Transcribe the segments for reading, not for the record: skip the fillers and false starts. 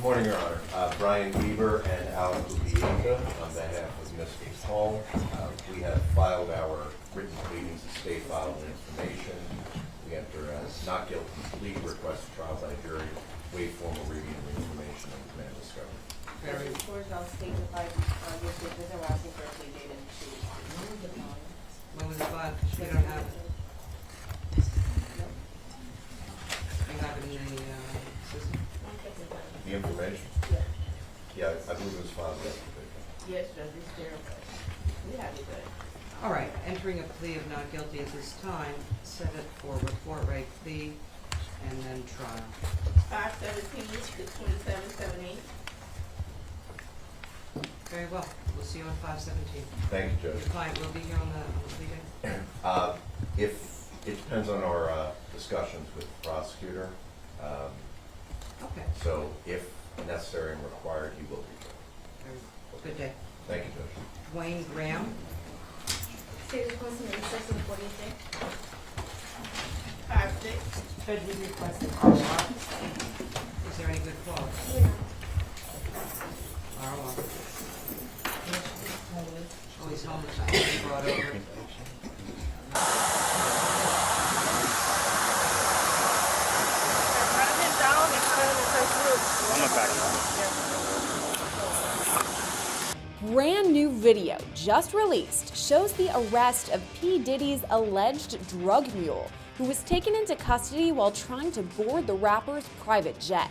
Morning, Your Honor. Brian Bieber and Alan Kubienka on behalf of Mr. Paul. We have filed our written pleadings of state filed information. We enter as not guilty plea, request a trial by jury, waive formal reading of the information, and command discovery. Very. George, I'll state the five your papers are asking for a plea date in 2 weeks. When was it filed? We don't have it. You have it in the system? The information? Yeah. Yeah, I believe it was filed yesterday. Yes, Judge, it's there. We have it good. All right, entering a plea of not guilty at this time, set it for report rate plea and then trial. 5/17 to 27/78. Very well. We'll see you on 5/17. Thank you, Judge. Your client will be here on the plea day? If it depends on our discussions with the prosecutor. Okay. So if necessary and required, he will be here. Very well. Good day. Thank you, Judge. Dwayne Graham. State requesting a recess in 46. 5/6. Judge, we requested follow-up. Is there any good cause? Yeah. Follow-up. Oh, he's homeless. I have him brought over. Brand new video just released shows the arrest of P. Diddy's alleged drug mule, who was taken into custody while trying to board the rapper's private jet.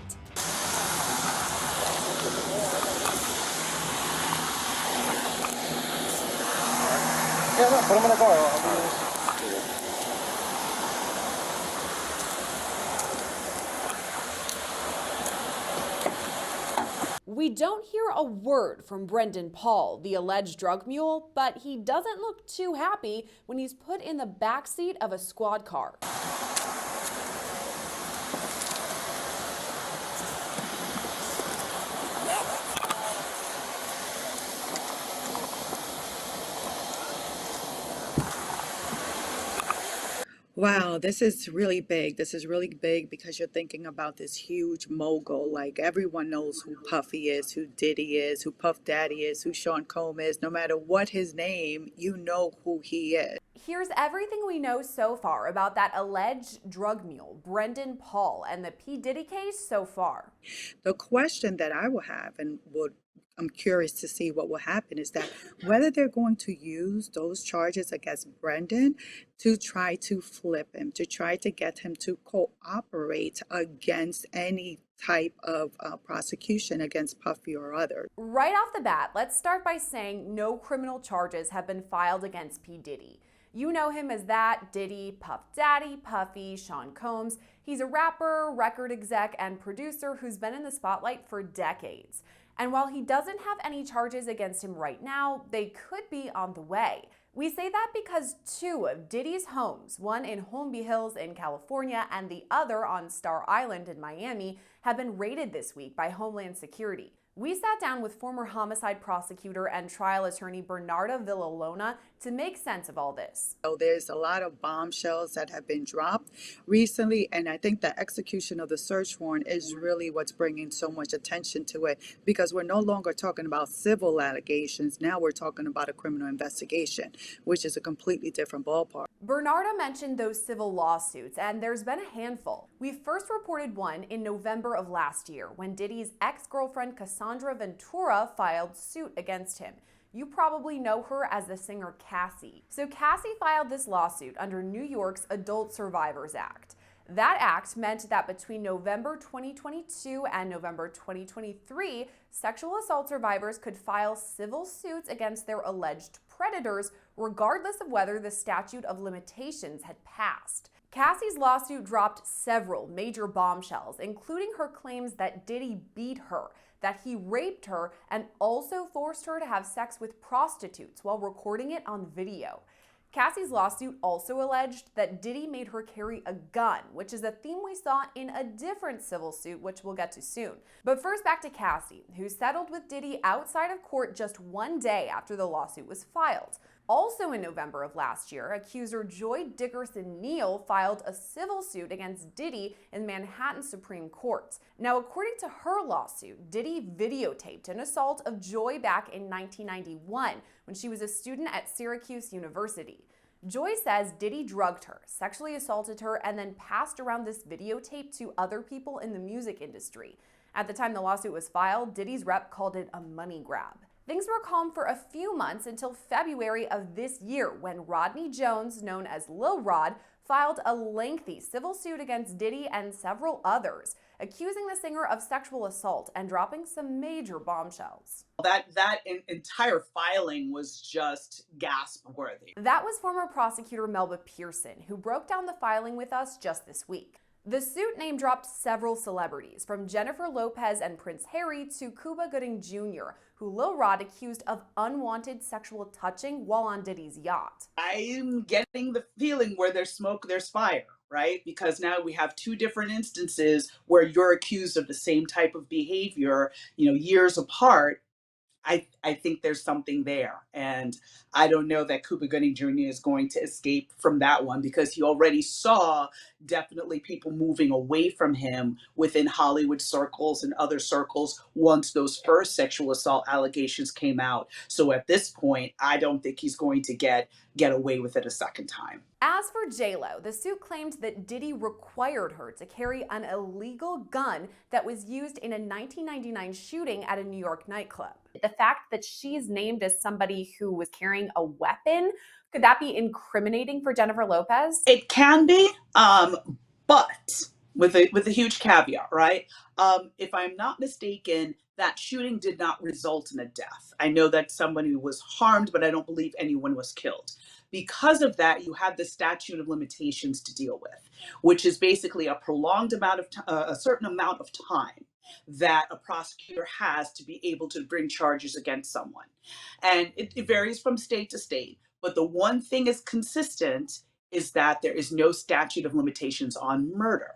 We don't hear a word from Brendan Paul, the alleged drug mule, but he doesn't look too happy when he's put in the backseat of a squad car. Wow, this is really big. This is really big because you're thinking about this huge mogul. Like everyone knows who Puffy is, who Diddy is, who Puff Daddy is, who Sean Combs is. No matter what his name, you know who he is. Here's everything we know so far about that alleged drug mule, Brendan Paul, and the P. Diddy case so far. The question that I will have and I'm curious to see what will happen is that whether they're going to use those charges against Brendan to try to flip him, to try to get him to cooperate against any type of prosecution against Puffy or others. Right off the bat, let's start by saying no criminal charges have been filed against P. Diddy. You know him as that Diddy, Puff Daddy, Puffy, Sean Combs. He's a rapper, record exec, and producer who's been in the spotlight for decades. And while he doesn't have any charges against him right now, they could be on the way. We say that because two of Diddy's homes, one in Holmby Hills in California and the other on Star Island in Miami, have been raided this week by Homeland Security. We sat down with former homicide prosecutor and trial attorney Bernarda Villalona to make sense of all this. So there's a lot of bombshells that have been dropped recently, and I think the execution of the search warrant is really what's bringing so much attention to it, because we're no longer talking about civil allegations. Now we're talking about a criminal investigation, which is a completely different ballpark. Bernarda mentioned those civil lawsuits, and there's been a handful. We first reported one in November of last year when Diddy's ex-girlfriend Cassandra Ventura filed suit against him. You probably know her as the singer Cassie. So Cassie filed this lawsuit under New York's Adult Survivors Act. That act meant that between November 2022 and November 2023, sexual assault survivors could file civil suits against their alleged predators, regardless of whether the statute of limitations had passed. Cassie's lawsuit dropped several major bombshells, including her claims that Diddy beat her, that he raped her, and also forced her to have sex with prostitutes while recording it on video. Cassie's lawsuit also alleged that Diddy made her carry a gun, which is a theme we saw in a different civil suit, which we'll get to soon. But first, back to Cassie, who settled with Diddy outside of court just one day after the lawsuit was filed. Also in November of last year, accuser Joy Dickerson-Neal filed a civil suit against Diddy in Manhattan Supreme Court. Now, according to her lawsuit, Diddy videotaped an assault of Joy back in 1991 when she was a student at Syracuse University. Joy says Diddy drugged her, sexually assaulted her, and then passed around this videotape to other people in the music industry. At the time the lawsuit was filed, Diddy's rep called it a money grab. Things were calm for a few months until February of this year when Rodney Jones, known as Lil Rod, filed a lengthy civil suit against Diddy and several others, accusing the singer of sexual assault and dropping some major bombshells. That entire filing was just gasp worthy. That was former prosecutor Melba Pearson, who broke down the filing with us just this week. The suit name-dropped several celebrities, from Jennifer Lopez and Prince Harry to Cuba Gooding Jr., who Lil Rod accused of unwanted sexual touching while on Diddy's yacht. I'm getting the feeling where there's smoke, there's fire, right? Because now we have two different instances where you're accused of the same type of behavior, years apart. I think there's something there. And I don't know that Cuba Gooding Jr. is going to escape from that one, because he already saw definitely people moving away from him within Hollywood circles and other circles once those first sexual assault allegations came out. So at this point, I don't think he's going to get away with it a second time. As for J-Lo, the suit claimed that Diddy required her to carry an illegal gun that was used in a 1999 shooting at a New York nightclub. The fact that she's named as somebody who was carrying a weapon, could that be incriminating for Jennifer Lopez? It can be, but with a huge caveat, right? If I'm not mistaken, that shooting did not result in a death. I know that somebody was harmed, but I don't believe anyone was killed. Because of that, you had the statute of limitations to deal with, which is basically a prolonged amount of a certain amount of time that a prosecutor has to be able to bring charges against someone. And it varies from state to state. But the one thing is consistent is that there is no statute of limitations on murder.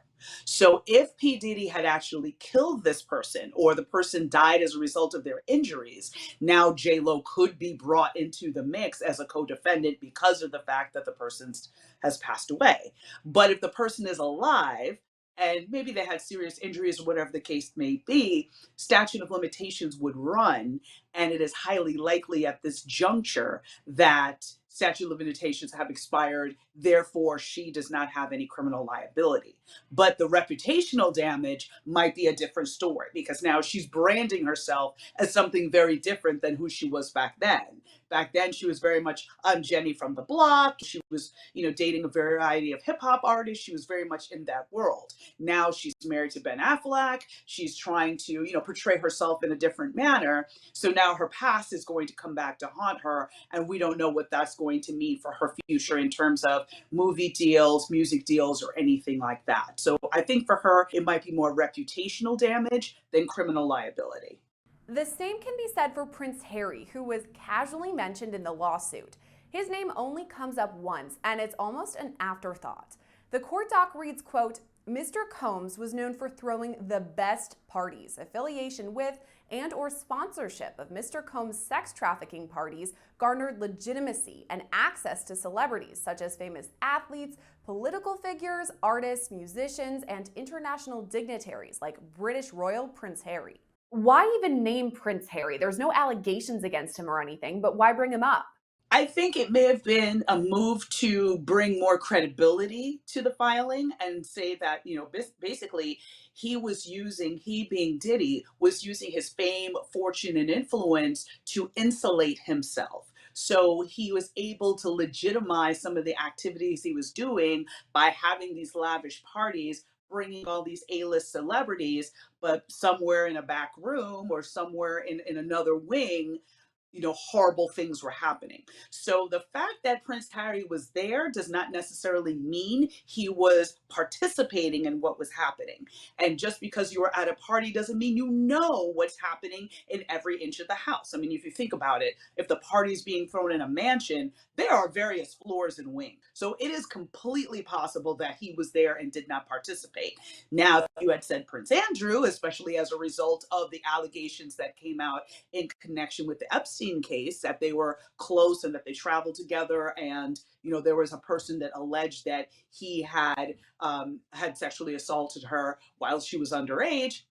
So if P. Diddy had actually killed this person, or the person died as a result of their injuries, now J-Lo could be brought into the mix as a co-defendant because of the fact that the person has passed away. But if the person is alive, and maybe they had serious injuries or whatever the case may be, statute of limitations would run, and it is highly likely at this juncture that statute of limitations have expired, therefore she does not have any criminal liability. But the reputational damage might be a different story, because now she's branding herself as something very different than who she was back then. Back then, she was very much Jenny from the block. She was, dating a variety of hip hop artists. She was very much in that world. Now she's married to Ben Affleck. She's trying to, portray herself in a different manner. So now her past is going to come back to haunt her, and we don't know what that's going to mean for her future in terms of movie deals, music deals, or anything like that. So I think for her, it might be more reputational damage than criminal liability. The same can be said for Prince Harry, who was casually mentioned in the lawsuit. His name only comes up once, and it's almost an afterthought. The court doc reads, quote, Mr. Combs was known for throwing the best parties. Affiliation with and or sponsorship of Mr. Combs' sex trafficking parties garnered legitimacy and access to celebrities such as famous athletes, political figures, artists, musicians, and international dignitaries like British Royal Prince Harry. Why even name Prince Harry? There's no allegations against him or anything, but why bring him up? I think it may have been a move to bring more credibility to the filing and say that, basically he being Diddy, was using his fame, fortune, and influence to insulate himself. So he was able to legitimize some of the activities he was doing by having these lavish parties, bringing all these A-list celebrities, but somewhere in a back room or somewhere in another wing, horrible things were happening. So the fact that Prince Harry was there does not necessarily mean he was participating in what was happening. And just because you were at a party doesn't mean you know what's happening in every inch of the house. I mean, if you think about it, if the party's being thrown in a mansion, there are various floors and wings. So it is completely possible that he was there and did not participate. Now, if you had said Prince Andrew, especially as a result of the allegations that came out in connection with the Epstein Epstein case, that they were close and that they traveled together, and there was a person that alleged that he had sexually assaulted her while she was underage,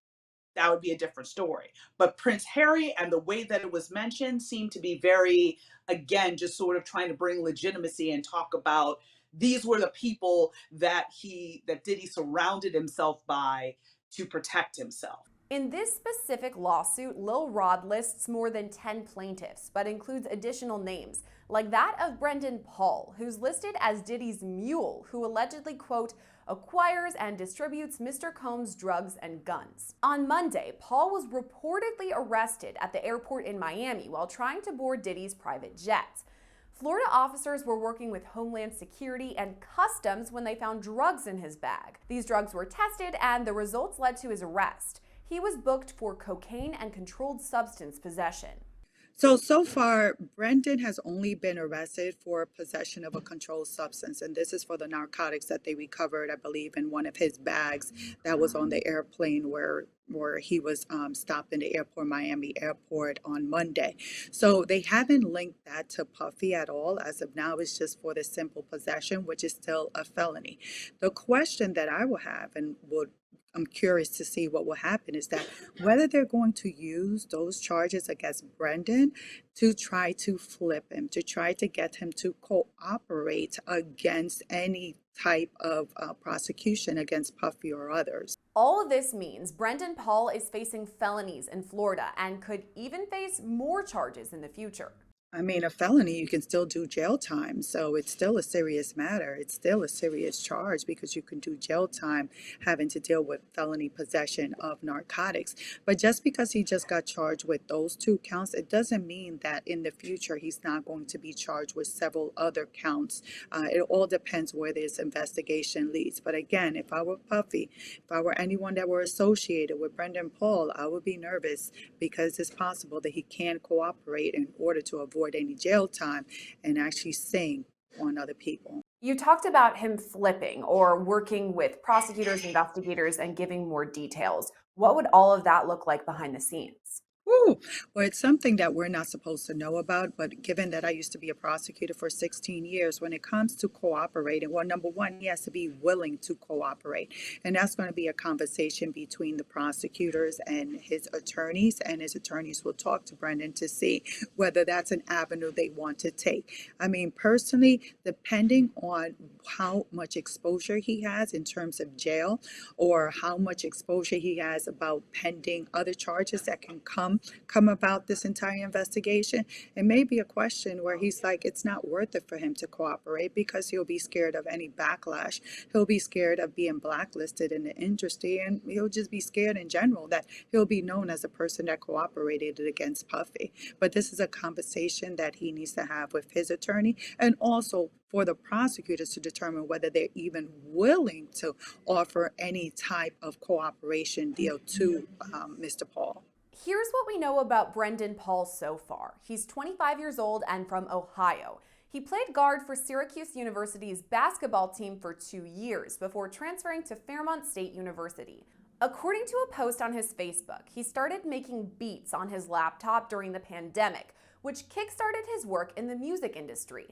that would be a different story. But Prince Harry and the way that it was mentioned seemed to be very, again, just sort of trying to bring legitimacy and talk about these were the people that Diddy surrounded himself by to protect himself. In this specific lawsuit, Lil Rod lists more than 10 plaintiffs, but includes additional names, like that of Brendan Paul, who's listed as Diddy's mule, who allegedly, quote, acquires and distributes Mr. Combs' drugs and guns. On Monday, Paul was reportedly arrested at the airport in Miami while trying to board Diddy's private jet. Florida officers were working with Homeland Security and Customs when they found drugs in his bag. These drugs were tested and the results led to his arrest. He was booked for cocaine and controlled substance possession. So far, Brendan has only been arrested for possession of a controlled substance, and this is for the narcotics that they recovered, I believe, in one of his bags that was on the airplane where he was stopped in the airport, Miami airport, on Monday. So they haven't linked that to Puffy at all. As of now, it's just for the simple possession, which is still a felony. The question that I will have, and I'm curious to see what will happen, is that whether they're going to use those charges against Brendan to try to flip him, to try to get him to cooperate against any type of prosecution against Puffy or others. All of this means Brendan Paul is facing felonies in Florida and could even face more charges in the future. I mean, a felony, you can still do jail time. So it's still a serious matter. It's still a serious charge because you can do jail time having to deal with felony possession of narcotics. But just because he just got charged with those 2 counts, it doesn't mean that in the future he's not going to be charged with several other counts. It all depends where this investigation leads. But again, if I were Puffy, if I were anyone that were associated with Brendan Paul, I would be nervous because it's possible that he can cooperate in order to avoid any jail time and actually sing on other people. You talked about him flipping or working with prosecutors, investigators, and giving more details. What would all of that look like behind the scenes? Ooh, well, it's something that we're not supposed to know about, but given that I used to be a prosecutor for 16 years, when it comes to cooperating, well, number one, he has to be willing to cooperate. And that's going to be a conversation between the prosecutors and his attorneys will talk to Brendan to see whether that's an avenue they want to take. I mean, personally, depending on how much exposure he has in terms of jail or how much exposure he has about pending other charges that can come about this entire investigation, it may be a question where he's like, it's not worth it for him to cooperate because he'll be scared of any backlash. He'll be scared of being blacklisted in the industry, and he'll just be scared in general that he'll be known as a person that cooperated against Puffy. But this is a conversation that he needs to have with his attorney, and also for the prosecutors to determine whether they're even willing to offer any type of cooperation deal to Mr. Paul. Here's what we know about Brendan Paul so far. He's 25 years old and from Ohio. He played guard for Syracuse University's basketball team for 2 years before transferring to Fairmont State University. According to a post on his Facebook, he started making beats on his laptop during the pandemic, which kickstarted his work in the music industry.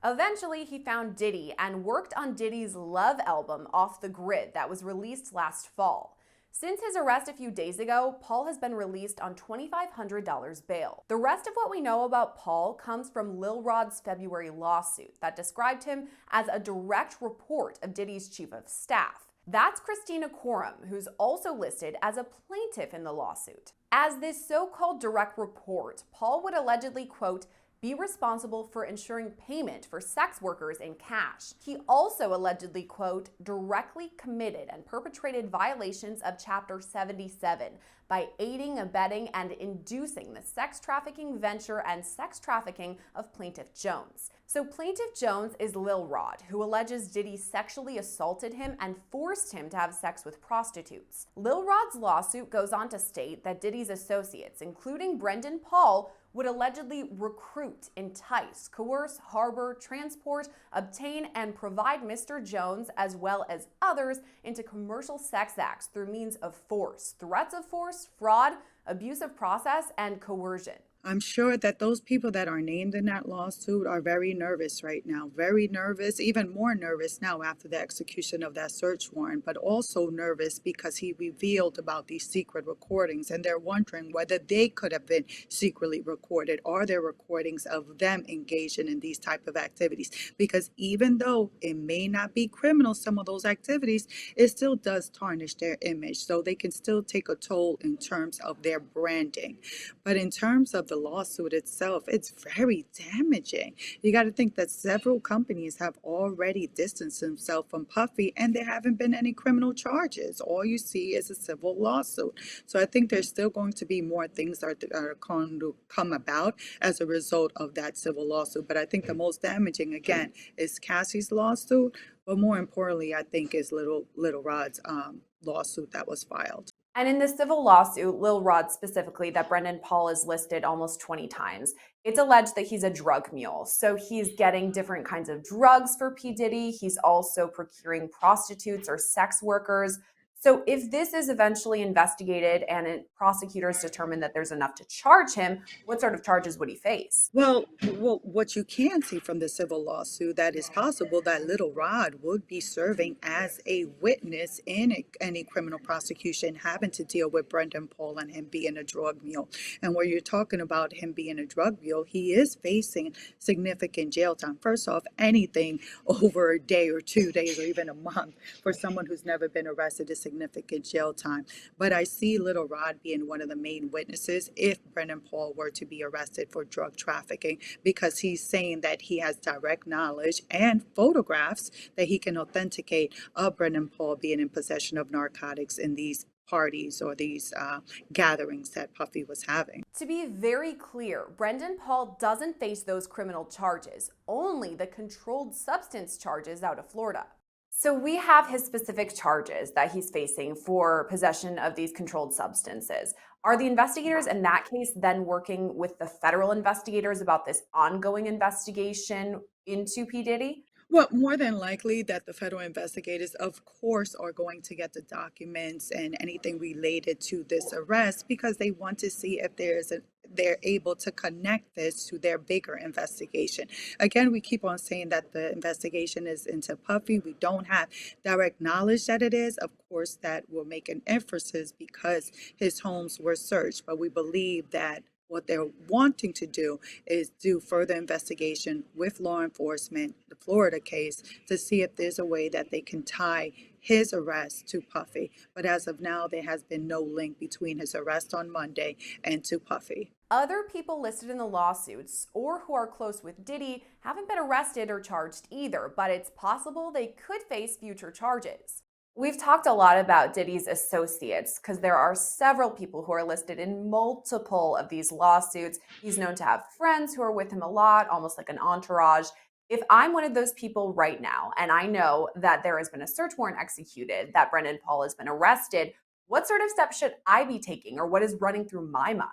Eventually, he found Diddy and worked on Diddy's Love album, Off the Grid, that was released last fall. Since his arrest a few days ago, Paul has been released on $2,500 bail. The rest of what we know about Paul comes from Lil Rod's February lawsuit that described him as a direct report of Diddy's chief of staff. That's Christina Quorum, who's also listed as a plaintiff in the lawsuit. As this so-called direct report, Paul would allegedly, quote, be responsible for ensuring payment for sex workers in cash. He also allegedly, quote, directly committed and perpetrated violations of Chapter 77 by aiding, abetting, and inducing the sex trafficking venture and sex trafficking of Plaintiff Jones. So Plaintiff Jones is Lil Rod, who alleges Diddy sexually assaulted him and forced him to have sex with prostitutes. Lil Rod's lawsuit goes on to state that Diddy's associates, including Brendan Paul, would allegedly recruit, entice, coerce, harbor, transport, obtain, and provide Mr. Jones, as well as others, into commercial sex acts through means of force, threats of force, fraud, abuse of process, and coercion. I'm sure that those people that are named in that lawsuit are very nervous right now, very nervous, even more nervous now after the execution of that search warrant, but also nervous because he revealed about these secret recordings, and they're wondering whether they could have been secretly recorded. Are there recordings of them engaging in these type of activities? Because even though it may not be criminal, some of those activities, it still does tarnish their image. So they can still take a toll in terms of their branding. But in terms of the lawsuit itself, it's very damaging. You got to think that several companies have already distanced themselves from Puffy, and there haven't been any criminal charges. All you see is a civil lawsuit. So I think there's still going to be more things that are going to come about as a result of that civil lawsuit. But I think the most damaging, again, is Cassie's lawsuit. But more importantly, I think is Little Rod's lawsuit that was filed. And in the civil lawsuit, Lil Rod specifically, that Brendan Paul is listed almost 20 times. It's alleged that he's a drug mule. So he's getting different kinds of drugs for P. Diddy. He's also procuring prostitutes or sex workers. So if this is eventually investigated and prosecutors determine that there's enough to charge him, what sort of charges would he face? Well, what you can see from the civil lawsuit, that is possible that Little Rod would be serving as a witness in any criminal prosecution having to deal with Brendan Paul and him being a drug mule. And where you're talking about him being a drug mule, he is facing significant jail time. First off, anything over a day or 2 days or even a month for someone who's never been arrested is significant jail time. But I see Little Rod being one of the main witnesses if Brendan Paul were to be arrested for drug trafficking, because he's saying that he has direct knowledge and photographs that he can authenticate of Brendan Paul being in possession of narcotics in these parties or these gatherings that Puffy was having. To be very clear, Brendan Paul doesn't face those criminal charges, only the controlled substance charges out of Florida. So we have his specific charges that he's facing for possession of these controlled substances. Are the investigators in that case then working with the federal investigators about this ongoing investigation into P. Diddy? Well, more than likely that the federal investigators, of course, are going to get the documents and anything related to this arrest because they want to see if they're able to connect this to their bigger investigation. Again, we keep on saying that the investigation is into Puffy. We don't have direct knowledge that it is. Of course, that will make an emphasis because his homes were searched, but we believe that what they're wanting to do is do further investigation with law enforcement, the Florida case, to see if there's a way that they can tie his arrest to Puffy. But as of now, there has been no link between his arrest on Monday and to Puffy. Other people listed in the lawsuits or who are close with Diddy haven't been arrested or charged either, but it's possible they could face future charges. We've talked a lot about Diddy's associates because there are several people who are listed in multiple of these lawsuits. He's known to have friends who are with him a lot, almost like an entourage. If I'm one of those people right now, and I know that there has been a search warrant executed, that Brendan Paul has been arrested, what sort of steps should I be taking, or what is running through my mind?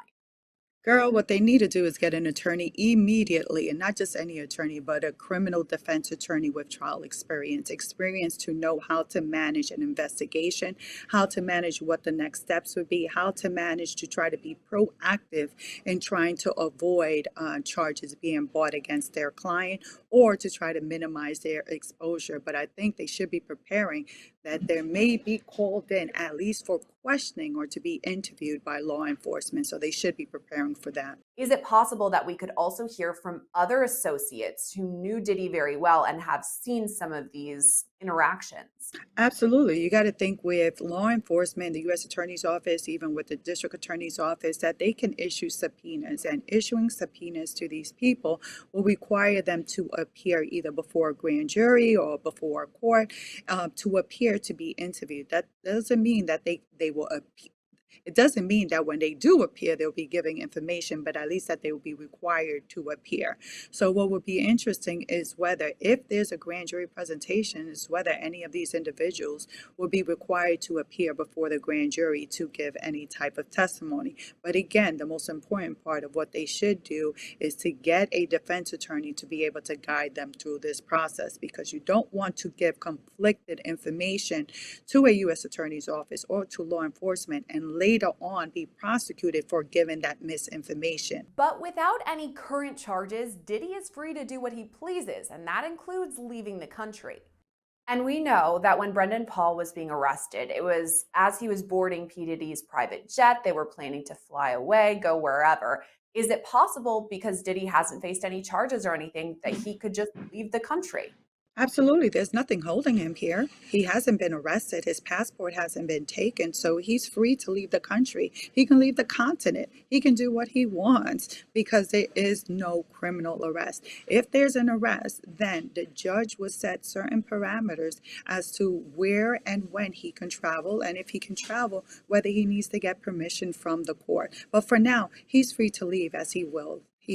Girl, what they need to do is get an attorney immediately, and not just any attorney, but a criminal defense attorney with trial experience to know how to manage an investigation, how to manage what the next steps would be, how to manage to try to be proactive in trying to avoid charges being brought against their client or to try to minimize their exposure. But I think they should be preparing that there may be called in at least for questioning or to be interviewed by law enforcement. So they should be preparing for that. Is it possible that we could also hear from other associates who knew Diddy very well and have seen some of these interactions? Absolutely. You got to think with law enforcement, the U.S. Attorney's Office, even with the District Attorney's Office, that they can issue subpoenas. And issuing subpoenas to these people will require them to appear either before a grand jury or before a court to appear to be interviewed. That doesn't mean that they will appear. It doesn't mean that when they do appear, they'll be giving information, but at least that they will be required to appear. So what would be interesting is whether, if there's a grand jury presentation, is whether any of these individuals will be required to appear before the grand jury to give any type of testimony. But again, the most important part of what they should do is to get a defense attorney to be able to guide them through this process, because you don't want to give conflicted information to a U.S. Attorney's Office or to law enforcement and later on be prosecuted for giving that misinformation. But without any current charges, Diddy is free to do what he pleases, and that includes leaving the country. And we know that when Brendan Paul was being arrested, it was as he was boarding P. Diddy's private jet. They were planning to fly away, go wherever. Is it possible, because Diddy hasn't faced any charges or anything, that he could just leave the country? Absolutely. There's nothing holding him here. He hasn't been arrested. His passport hasn't been taken. So he's free to leave the country. He can leave the continent. He can do what he wants because there is no criminal arrest. If there's an arrest, then the judge will set certain parameters as to where and when he can travel. And if he can travel, whether he needs to get permission from the court. But for now, he's free to leave as he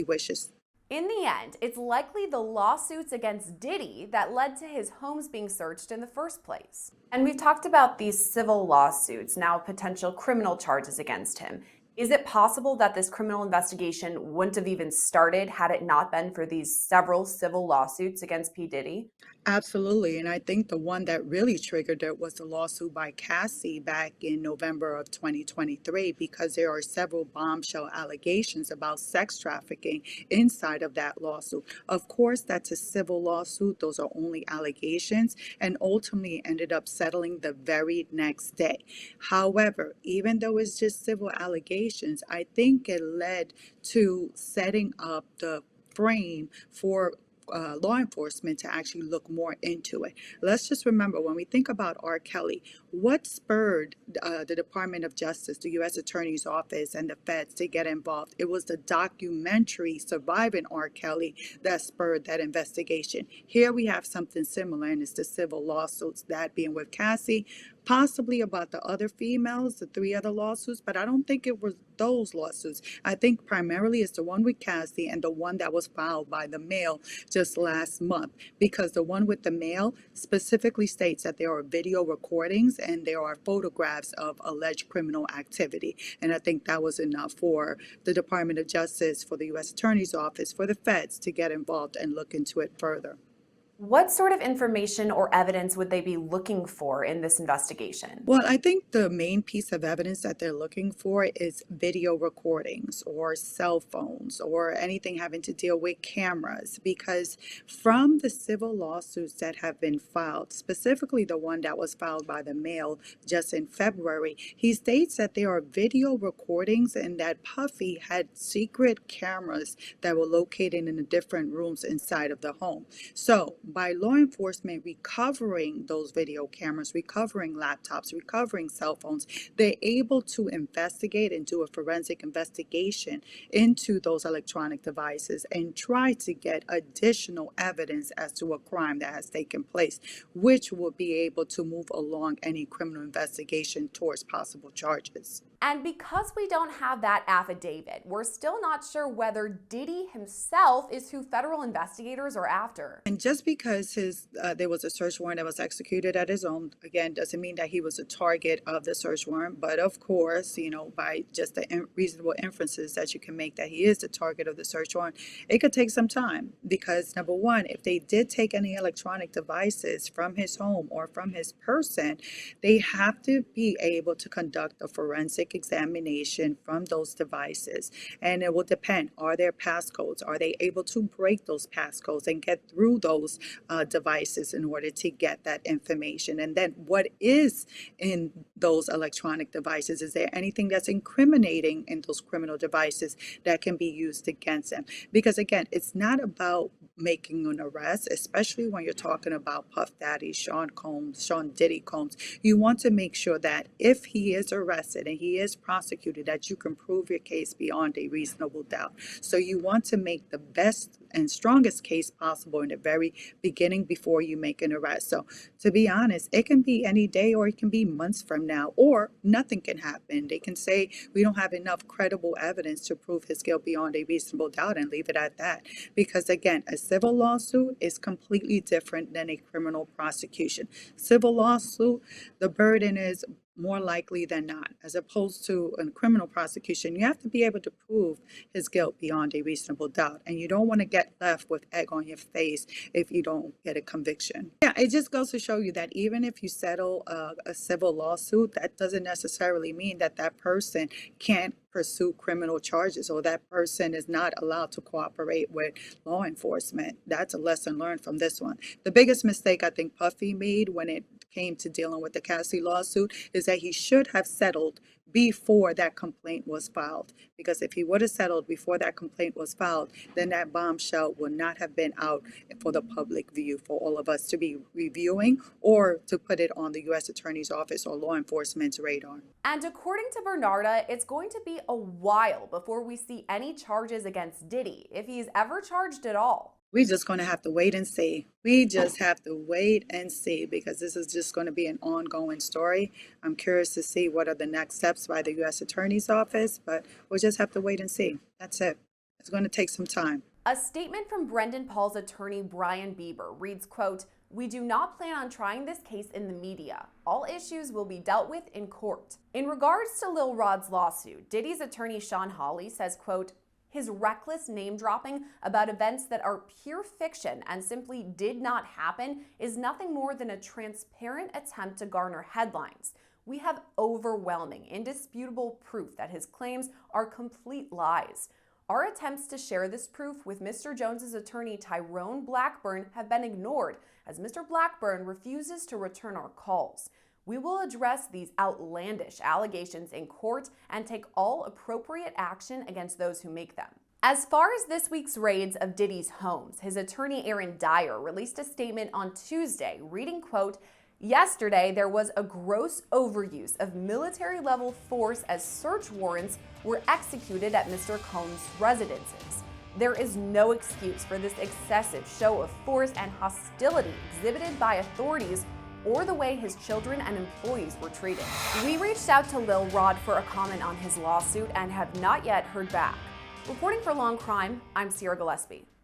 wishes. In the end, it's likely the lawsuits against Diddy that led to his homes being searched in the first place. And we've talked about these civil lawsuits, now potential criminal charges against him. Is it possible that this criminal investigation wouldn't have even started had it not been for these several civil lawsuits against P. Diddy? Absolutely. And I think the one that really triggered it was the lawsuit by Cassie back in November of 2023, because there are several bombshell allegations about sex trafficking inside of that lawsuit. Of course, that's a civil lawsuit. Those are only allegations, and ultimately ended up settling the very next day. However, even though it's just civil allegations, I think it led to setting up the frame for law enforcement to actually look more into it. Let's just remember, when we think about R. Kelly, what spurred the Department of Justice, the U.S. Attorney's Office, and the feds to get involved? It was the documentary Surviving R. Kelly that spurred that investigation. Here we have something similar, and it's the civil lawsuits, that being with Cassie, possibly about the other females, the 3 other lawsuits, but I don't think it was those lawsuits. I think primarily it's the one with Cassie and the one that was filed by the Male just last month, because the one with the Male specifically states that there are video recordings and there are photographs of alleged criminal activity. And I think that was enough for the Department of Justice, for the U.S. Attorney's Office, for the feds to get involved and look into it further. What sort of information or evidence would they be looking for in this investigation? Well, I think the main piece of evidence that they're looking for is video recordings or cell phones or anything having to deal with cameras, because from the civil lawsuits that have been filed, specifically the one that was filed by the Male just in February, he states that there are video recordings and that Puffy had secret cameras that were located in the different rooms inside of the home. So by law enforcement recovering those video cameras, recovering laptops, recovering cell phones, they're able to investigate and do a forensic investigation into those electronic devices and try to get additional evidence as to a crime that has taken place, which will be able to move along any criminal investigation towards possible charges. And because we don't have that affidavit, we're still not sure whether Diddy himself is who federal investigators are after. And just because there was a search warrant that was executed at his home, again, doesn't mean that he was a target of the search warrant. But of course, by just the reasonable inferences that you can make that he is the target of the search warrant, it could take some time. Because number one, if they did take any electronic devices from his home or from his person, they have to be able to conduct a forensic examination from those devices. And it will depend, are there passcodes? Are they able to break those passcodes and get through those devices in order to get that information? And then what is in those electronic devices? Is there anything that's incriminating in those criminal devices that can be used against them? Because again, it's not about making an arrest, especially when you're talking about Puff Daddy, Sean Diddy Combs. You want to make sure that if he is arrested and he is prosecuted, that you can prove your case beyond a reasonable doubt. So you want to make the best and strongest case possible in the very beginning before you make an arrest. So to be honest, it can be any day or it can be months from now, or nothing can happen. They can say we don't have enough credible evidence to prove his guilt beyond a reasonable doubt and leave it at that. Because again, a civil lawsuit is completely different than a criminal prosecution. Civil lawsuit, the burden is more likely than not. As opposed to a criminal prosecution, you have to be able to prove his guilt beyond a reasonable doubt. And you don't want to get left with egg on your face if you don't get a conviction. Yeah, it just goes to show you that even if you settle a civil lawsuit, that doesn't necessarily mean that that person can't pursue criminal charges or that person is not allowed to cooperate with law enforcement. That's a lesson learned from this one. The biggest mistake I think Puffy made when it came to dealing with the Cassie lawsuit is that he should have settled before that complaint was filed. Because if he would have settled before that complaint was filed, then that bombshell would not have been out for the public view for all of us to be reviewing or to put it on the U.S. Attorney's Office or law enforcement's radar. And according to Bernarda, it's going to be a while before we see any charges against Diddy, if he's ever charged at all. We're just going to have to wait and see. We just have to wait and see because this is just going to be an ongoing story. I'm curious to see what are the next steps by the U.S. Attorney's Office, but we'll just have to wait and see. That's it. It's going to take some time. A statement from Brendan Paul's attorney, Brian Bieber, reads, quote, "We do not plan on trying this case in the media. All issues will be dealt with in court." In regards to Lil Rod's lawsuit, Diddy's attorney, Sean Hawley, says, quote, "His reckless name-dropping about events that are pure fiction and simply did not happen is nothing more than a transparent attempt to garner headlines. We have overwhelming, indisputable proof that his claims are complete lies. Our attempts to share this proof with Mr. Jones's attorney Tyrone Blackburn have been ignored, as Mr. Blackburn refuses to return our calls. We will address these outlandish allegations in court and take all appropriate action against those who make them." As far as this week's raids of Diddy's homes, his attorney Aaron Dyer released a statement on Tuesday reading, quote, "Yesterday, there was a gross overuse of military-level force as search warrants were executed at Mr. Combs' residences. There is no excuse for this excessive show of force and hostility exhibited by authorities or the way his children and employees were treated." We reached out to Lil Rod for a comment on his lawsuit and have not yet heard back. Reporting for Law&Crime, I'm Sierra Gillespie.